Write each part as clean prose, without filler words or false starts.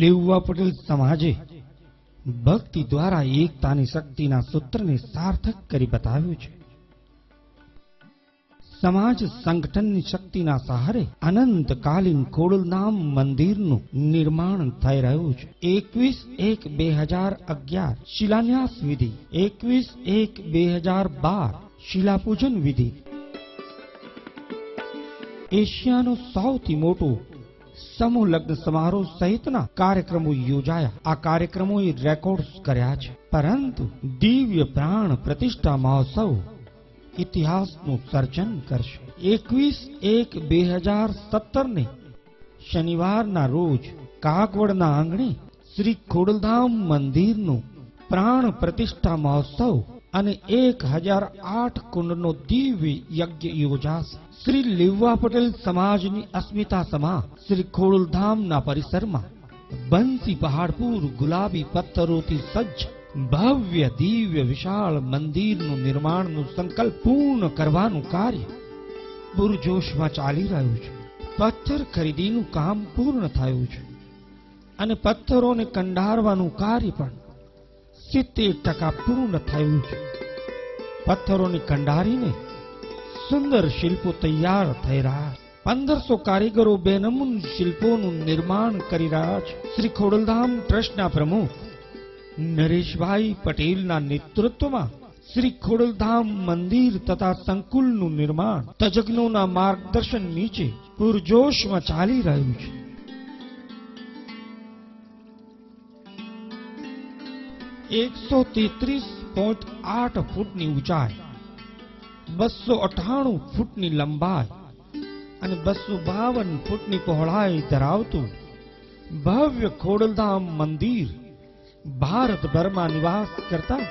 લેઉવા પટેલ સમાજે ભક્તિ દ્વારા એકતાની શક્તિના સૂત્રને સાર્થક કરી બતાવ્યું છે. સમાજ સંગઠનની શક્તિના સહારે અનંતકાલીન ખોડલધામ મંદિરનું નિર્માણ થઈ રહ્યું છે. 21/1/2011 શિલાન્યાસ વિધિ, 21/1/2012 શિલાપૂજન વિધિ. એશિયાનો સૌથી મોટો સમૂહ લગ્ન સમારોહ સહિતના કાર્યક્રમો યોજાયા. આ કાર્યક્રમોએ રેકોર્ડ કર્યા છે. પરંતુ દિવ્ય પ્રાણ પ્રતિષ્ઠા મહોત્સવ ઇતિહાસનું સર્જન કરશે. 21/1/2017 શનિવારના રોજ કાગવડના આંગણે શ્રી ખોડલધામ મંદિરનું પ્રાણ પ્રતિષ્ઠા મહોત્સવ અને 1008 કુંડનો દિવ્ય યજ્ઞ યોજાશે. શ્રી લેઉવા પટેલ સમાજની અસ્મિતા સમા શ્રી ખોડલધામના પરિસરમાં બંસી પહાડપુર ગુલાબી પથ્થરોથી સજ્જ ભવ્ય દિવ્ય વિશાળ મંદિરનું નિર્માણનું સંકલ્પ પૂર્ણ કરવાનું કાર્ય પૂરજોશમાં ચાલી રહ્યું છે. પથ્થર ખરીદીનું કામ પૂર્ણ થયું છે અને પથ્થરોને કંડારવાનું કાર્ય પણ 70% પૂર્ણ થયું છે. પથ્થરોને કંડારીને સુંદર શિલ્પો તૈયાર થઈ રહ્યા છે. 1500 કારીગરો બેનમૂન શિલ્પોનું નિર્માણ કરી રહ્યા છે. શ્રી ખોડલધામ ટ્રસ્ટના પ્રમુખ નરેશભાઈ પટેલના નેતૃત્વમાં શ્રી ખોડલધામ મંદિર તથા સંકુલનું નિર્માણ તજજ્ઞોના માર્ગદર્શન નીચે પૂરજોશમાં ચાલી રહ્યું છે. ,133.8 ફૂટની ઊંચાઈ, 298 ફૂટની લંબાઈ અને 252 ફૂટની પહોળાઈ ધરાવતું ભવ્ય ખોડલધામ મંદિર ભારતભરમાં નિવાસ કરતા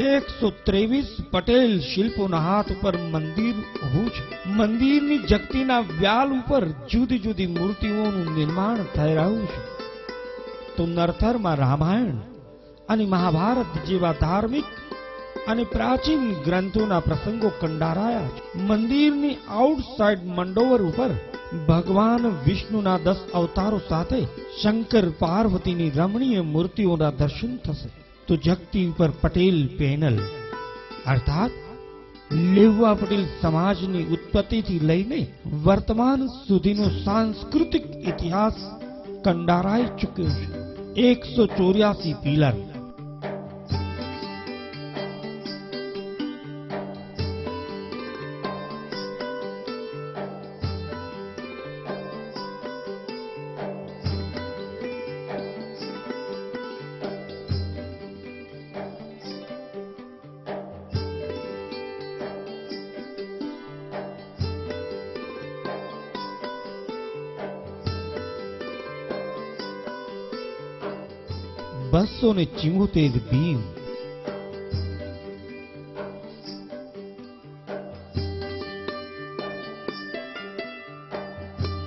123 પટેલ શિલ્પોના હાથ ઉપર મંદિર ઊભું છે. મંદિરની જગતીના વ્યાલ ઉપર જુદી જુદી મૂર્તિઓનું નિર્માણ થઈ રહ્યું છે. તો નરથરમાં રામાયણ અને મહાભારત જેવા ધાર્મિક અને પ્રાચીન ગ્રંથોના પ્રસંગો કંડારાયા છે. મંદિરની આઉટસાઇડ મંડોવર ઉપર ભગવાન વિષ્ણુના 10 અવતારો સાથે શંકર પાર્વતીની રમણીય મૂર્તિઓના દર્શન થશે. તો જગતી ઉપર પટેલ પેનલ અર્થાત લેઉવા પટેલ સમાજની ઉત્પત્તિથી લઈને વર્તમાન સુધીનો સાંસ્કૃતિક ઇતિહાસ કંડારાઈ ચૂક્યો છે. 184 પિલર, બસો ને 74 બીમ,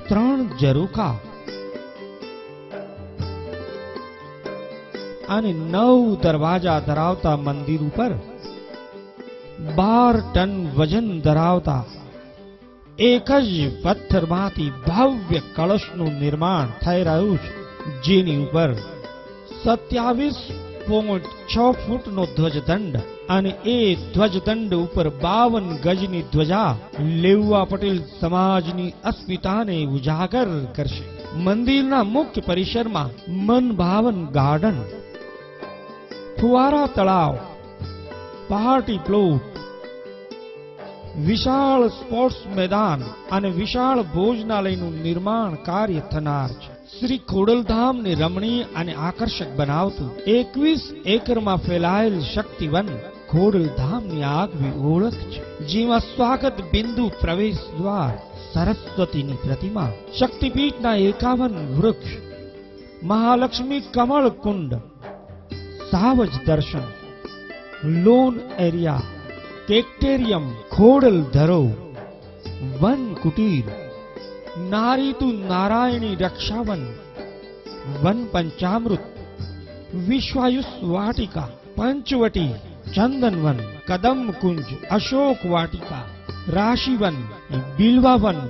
3 ઝરૂખા અને 9 દરવાજા ધરાવતા મંદિર ઉપર 12 ટન વજન ધરાવતા એક જ પથ્થરમાંથી ભવ્ય કળશનું નિર્માણ થઈ રહ્યું છે. જેની ઉપર 27.6 ફૂટનો ધ્વજદંડ અને એ ધ્વજદંડ ઉપર 52 ગજની ધ્વજા લેઉવા પટેલ સમાજની અસ્મિતાને ઉજાગર કરશે. મંદિરના મુખ્ય પરિસરમાં મનભાવન ગાર્ડન, ફુવારા તળાવ, પાર્ટી પ્લોટ, વિશાળ સ્પોર્ટ્સ મેદાન અને વિશાળ ભોજનાલયનું નિર્માણ કાર્ય થનાર છે. શ્રી ખોડલધામને રમણીય અને આકર્ષક બનાવતું 21 એકરમાં ફેલાયેલ શક્તિવન ખોડલધામની આગવી ઓળખ છે. જેમાં સ્વાગત બિંદુ પ્રવેશ દ્વાર, સરસ્વતીની પ્રતિમા, શક્તિપીઠના 51 વૃક્ષ, મહાલક્ષ્મી કમળ કુંડ, સાવજ દર્શન, લોન એરિયા, કેક્ટેરિયમ, ખોડલ ધરો, વન કુટીર, નારીતુ નારાયણી રક્ષાવન, વન પંચામૃત, વિશ્વાયુષ વાટિકા, પંચવટી, ચંદનવન, કદમ કુંજ, અશોક વાટિકા, રાશિવન, બિલ્વાવન,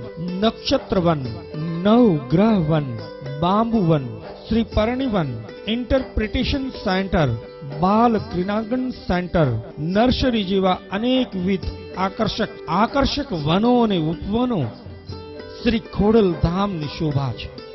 નક્ષત્રવન, નવગ્રહવન, બાંબુવન, શ્રી પરણીવન, ઇન્ટરપ્રિટેશન સેન્ટર, બાલ ક્રીડાંગણ સેન્ટર, નર્સરી જેવા અનેકવિધ આકર્ષક વનો અને ઉપવનો શ્રી ખોડલધામની શોભા છે.